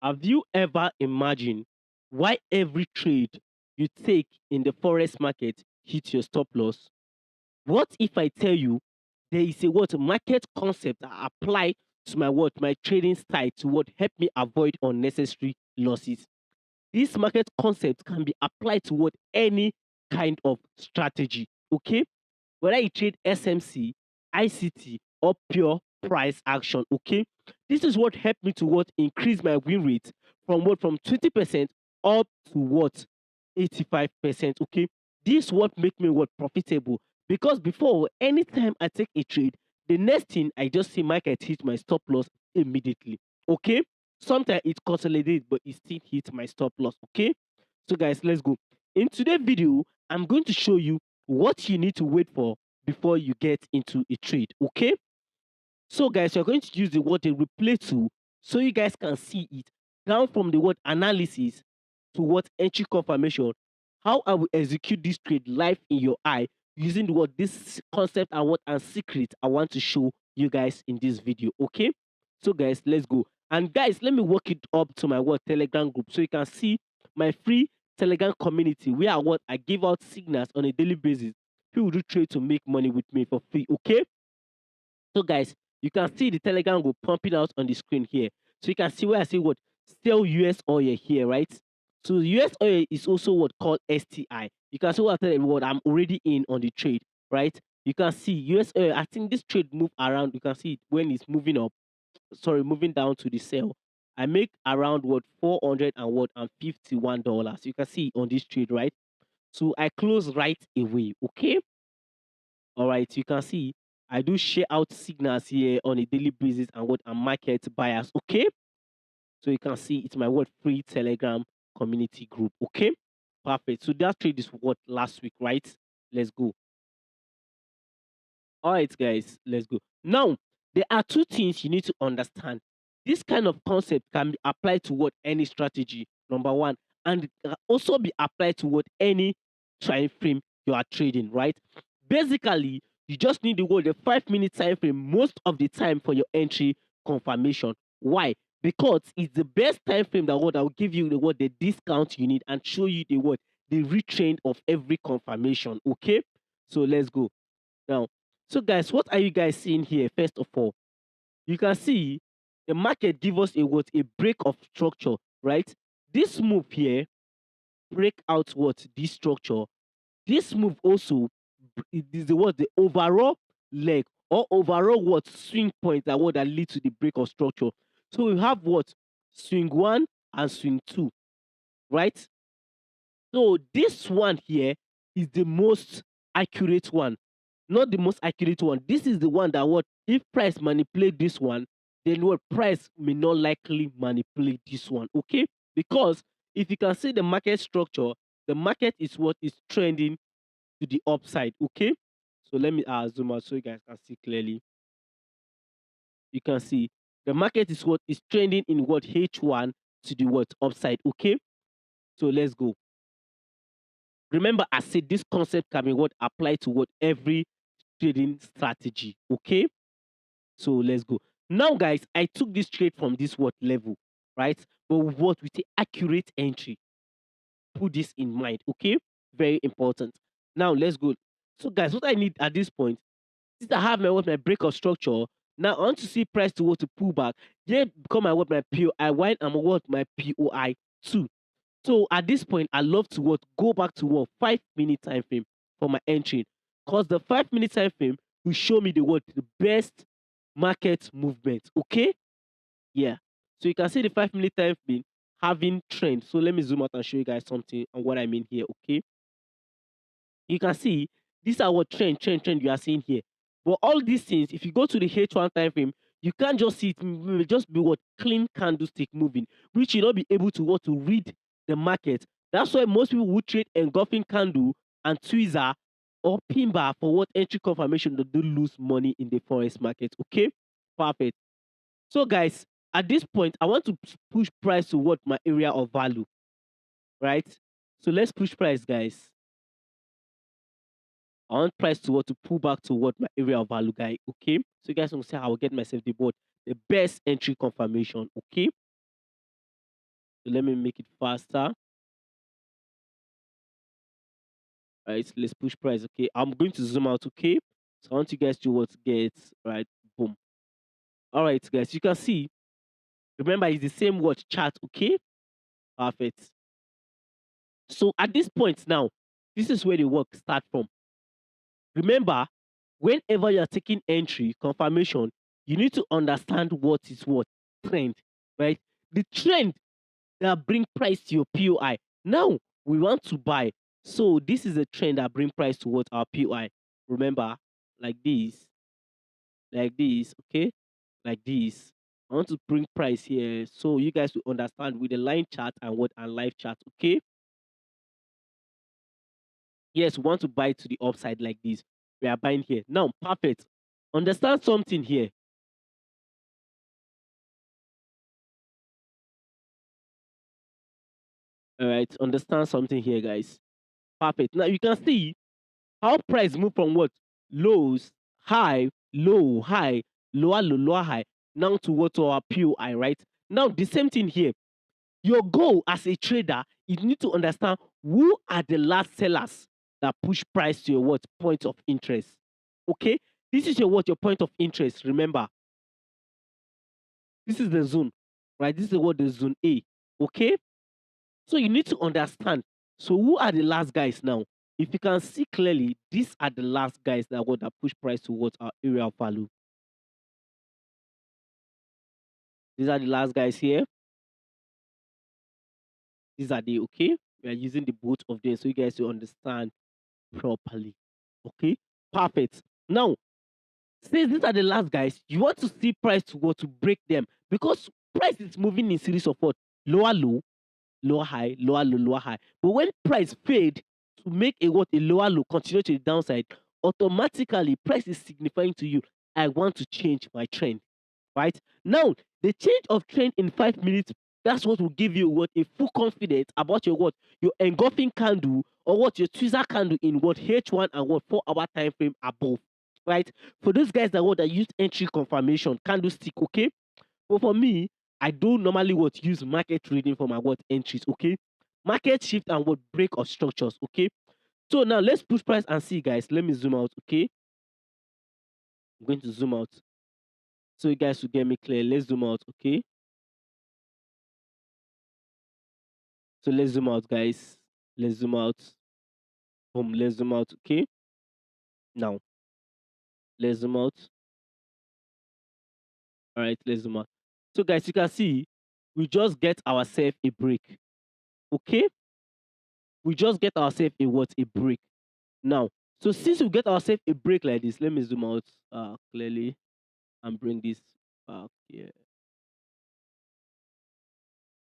Have you ever imagined why every trade you take in the forex market hits your stop loss? What if I tell you there is a what market concept I apply to my trading style to what help me avoid unnecessary losses? This market concept can be applied to what any kind of strategy. Okay, whether you trade SMC, ICT, or pure price action. Okay, this is what helped me to what increase my win rate from what from 20% up to what 85%. Okay, this what make me what profitable because before anytime I take a trade, the next thing I just see market hit my stop loss immediately. Okay, sometimes it consolidates, but it still hits my stop loss. Okay, so guys, let's go. In today's video, I'm going to show you what you need to wait for before you get into a trade. Okay, so guys, you're going to use the word replay tool so you guys can see it down from the word analysis to what entry confirmation, how I will execute this trade live in your eye using the word this concept and what and secret I want to show you guys in this video. Okay, so guys, let's go. And guys, let me work it up to my word Telegram group so you can see my free Telegram community where I give out signals on a daily basis. People do trade to make money with me for free. Okay, so guys, you can see the Telegram group pumping out on the screen here. So you can see where I say what sell US oil here, right? So US oil is also what called STI. You can see what I tell everyone I'm already in on the trade, right? You can see US oil. I think this trade move around. You can see it when it's moving up. Sorry, moving down to the sell. I make around what 400 and what and $51. You can see on this trade, right? So I close right away. Okay. All right, you can see I do share out signals here on a daily basis and what and market buyers. Okay, so you can see it's my what free Telegram community group. Okay, perfect. So that trade is what last week, right? Let's go. All right, guys, let's go. Now, there are two things you need to understand. This kind of concept can be applied to what any strategy, number one, and it can also be applied to what any time frame you are trading, right? Basically, you just need the 5 minute time frame most of the time for your entry confirmation. Why? Because it's the best time frame that what I will give you the discount you need and show you the retrend of every confirmation. Okay, so let's go. Now, so guys, what are you guys seeing here? First of all, you can see the market give us a break of structure, right? This move here break out what this structure. This move also it is the overall leg or overall what swing point that what that lead to the break of structure. So we have what swing one and swing two, right? So this one here is the most accurate one, not the most accurate one. This is the one that what if price manipulate this one, then what price may not likely manipulate this one. Okay, because if you can see the market structure, the market is what is trending to the upside. Okay, so let me zoom out so you guys can see clearly. You can see the market is what is trending in what H1 to the what upside. Okay, so let's go. Remember, I said this concept can be what apply to what every trading strategy. Okay, so let's go. Now, guys, I took this trade from this what level, right? But with what we say accurate entry. Put this in mind. Okay, very important. Now let's go. So, guys, what I need at this point, since I have my break of structure, now I want to see price to what to pull back. Then become my POI one and what my POI two. So at this point, I love to what go back to what 5 minute time frame for my entry, because the 5 minute time frame will show me the best market movement. Okay, yeah. So you can see the 5 minute time frame having trend. So let me zoom out and show you guys something and what I mean here. Okay, you can see these are what trend you are seeing here. But all these things, if you go to the H1 time frame, you can't just see it. It will just be what clean candlestick moving, which you not be able to what to read the market. That's why most people would trade engulfing candle and tweezer or pin bar for what entry confirmation they do lose money in the forex market. Okay, perfect. So guys, at this point, I want to push price to what my area of value, right? So let's push price, guys. I want price to what to pull back to what my area of value guy. Okay. So you guys want to see how I will get myself the best entry confirmation. Okay. So let me make it faster. Right, let's push price. Okay, I'm going to zoom out. Okay, so I want you guys to what get right. Boom. All right, guys, you can see. Remember, it's the same word chart. Okay, perfect. So at this point now, this is where the work start from. Remember, whenever you are taking entry confirmation, you need to understand what is what trend, right? The trend that bring price to your POI. Now we want to buy. So this is a trend that bring price to what our POI. Remember, like this, okay? Like this. I want to bring price here so you guys will understand with the line chart and what and live chart, okay? Yes, we want to buy to the upside like this. We are buying here. Now, perfect. Understand something here. All right, understand something here, guys. Perfect. Now you can see how price move from what lows, high, low, high, lower, low, lower, high, now to what to our POI, right? Now the same thing here. Your goal as a trader, you need to understand who are the last sellers that push price to your what point of interest. Okay, this is your what your point of interest. Remember, this is the zone, right? This is what the zone A. Okay, so you need to understand. So who are the last guys now? If you can see clearly, these are the last guys that want to push price towards our area of value. These are the last guys here. These are the okay. We are using the both of them so you guys to understand properly. Okay, perfect. Now, since these are the last guys, you want to see price to what to break them because price is moving in series of what lower low, lower high, lower low, lower high. But when price fade to make a what a lower low continue to the downside, automatically price is signifying to you, I want to change my trend. Right? Now, the change of trend in 5 minutes, that's what will give you what a full confidence about your what your engulfing candle or what your tweezer candle in what H1 and what 4 hour time frame above. Right? For those guys that what that use entry confirmation candlestick, okay? But for me, I don't normally what use market reading for my what entries, okay? Market shift and what break of structures, okay? So now let's push price and see, guys. Let me zoom out, okay? I'm going to zoom out so you guys will get me clear. Let's zoom out, okay? So let's zoom out, guys. Let's zoom out. Boom, let's zoom out, okay? Now, let's zoom out. All right, let's zoom out. So, guys, you can see we just get ourselves a break, okay? We just get ourselves a what? A break. Now, so since we get ourselves a break like this, let me zoom out clearly and bring this back here.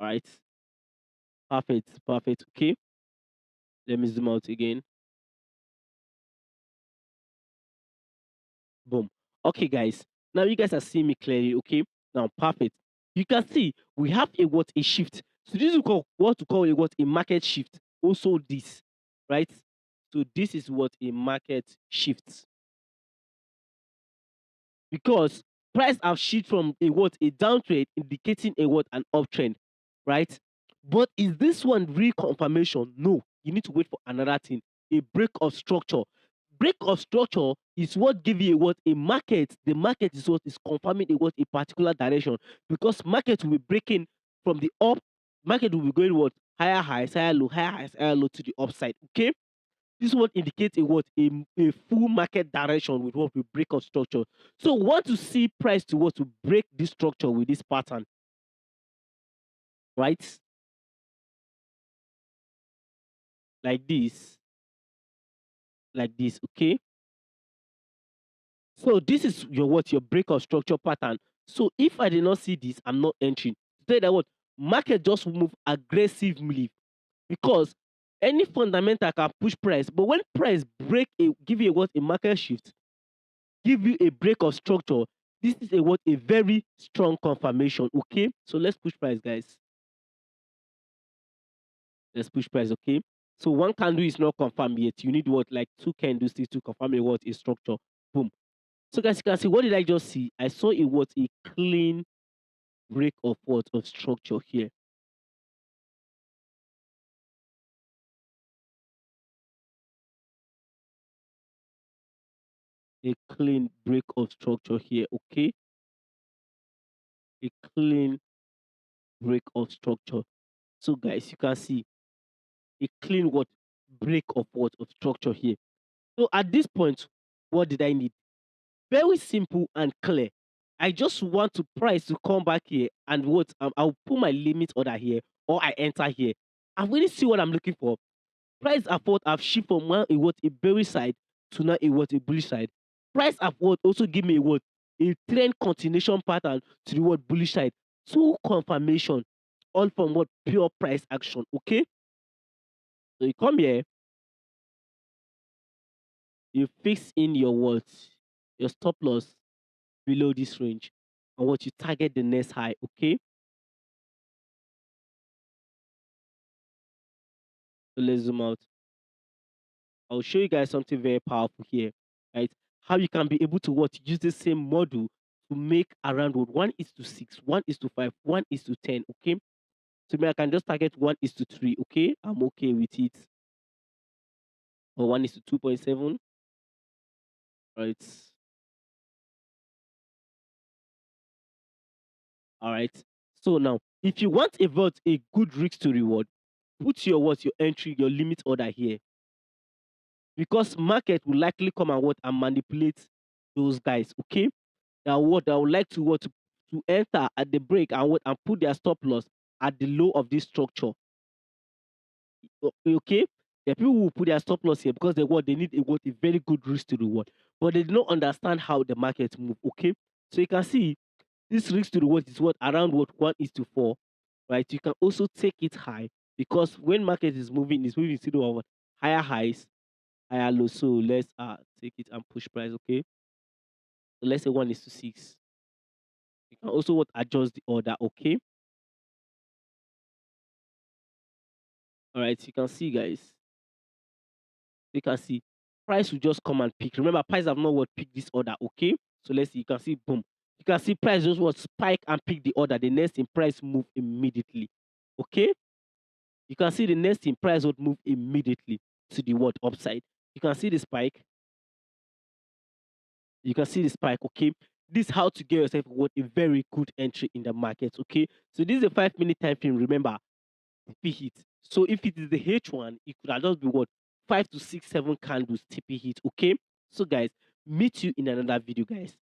All right, perfect, perfect. Okay, let me zoom out again. Boom. Okay, guys. Now you guys are seeing me clearly. Okay. Now, perfect. You can see we have a what a shift. So this is what to call a what a market shift. Also this, right? So this is what a market shift because price have shift from a what a downtrend indicating a what an uptrend, right? But is this one real confirmation? No, you need to wait for another thing, a break of structure. Break of structure is what give you a what a market. The market is what is confirming a what a particular direction because market will be breaking from the up. Market will be going what higher highs, higher highs, higher low to the upside. Okay, this one indicates a what a full market direction with what we break of structure. So we want to see price to what to break this structure with this pattern, right? Like this, like this. Okay. So this is your what your break of structure pattern. So if I did not see this, I'm not entering. To tell you that what market just move aggressively because any fundamental can push price, but when price break a give you a what a market shift, give you a break of structure, this is a what a very strong confirmation. Okay, so let's push price, guys. Let's push price. Okay, so one candle is not confirmed yet. You need what like two candles to confirm a what a structure. Boom. So guys, you can see what did I just see? I saw it was a clean break of what of structure here. a clean break of structure here. Okay, a clean break of structure. So guys, you can see a clean what break of what of structure here. So at this point, what did I need? Very simple and clear. I just want to price to come back here and what I'll put my limit order here or I enter here. I really see what I'm looking for. Price at what I've shift from one a what a bearish side to now a what a bullish side. Price at what also give me a what a trend continuation pattern to the what bullish side. Two confirmation, all from what pure price action. Okay, so you come here, you fix in your what your stop loss below this range, and what you target the next high. Okay, so let's zoom out. I'll show you guys something very powerful here, right? How you can be able to what use the same model to make around what 1:6, 1:5, 1:10. Okay, so me I can just target 1:3. Okay, I'm okay with it, or 1:2.7. Right, all right. So now, if you want about a good risk to reward, put your what your entry, your limit order here, because market will likely come and what and manipulate those guys. Okay, that would like to what to enter at the break and what and put their stop loss at the low of this structure. Okay, the people will put their stop loss here because they need a very good risk to reward, but they do not understand how the market move. Okay, so you can see this risk to reward is what around what 1:4, right? You can also take it high because when market is moving, it's moving still over higher highs, higher lows. So let's take it and push price. Okay, so let's say 1:6. You can also what adjust the order. Okay, all right. You can see, guys. You can see price will just come and pick. Remember, price have not what pick this order. Okay, so let's see. You can see boom. You can see price just what spike and pick the order. The next in price move immediately. Okay, you can see the next in price would move immediately to the what upside. You can see the spike. You can see the spike. Okay, this is how to get yourself what a very good entry in the market. Okay, so this is a 5 minute time frame. Remember, TP hit. So if it is the H1, it could have just be what 5 to 6, 7 candles TP hit. Okay. So guys, meet you in another video, guys.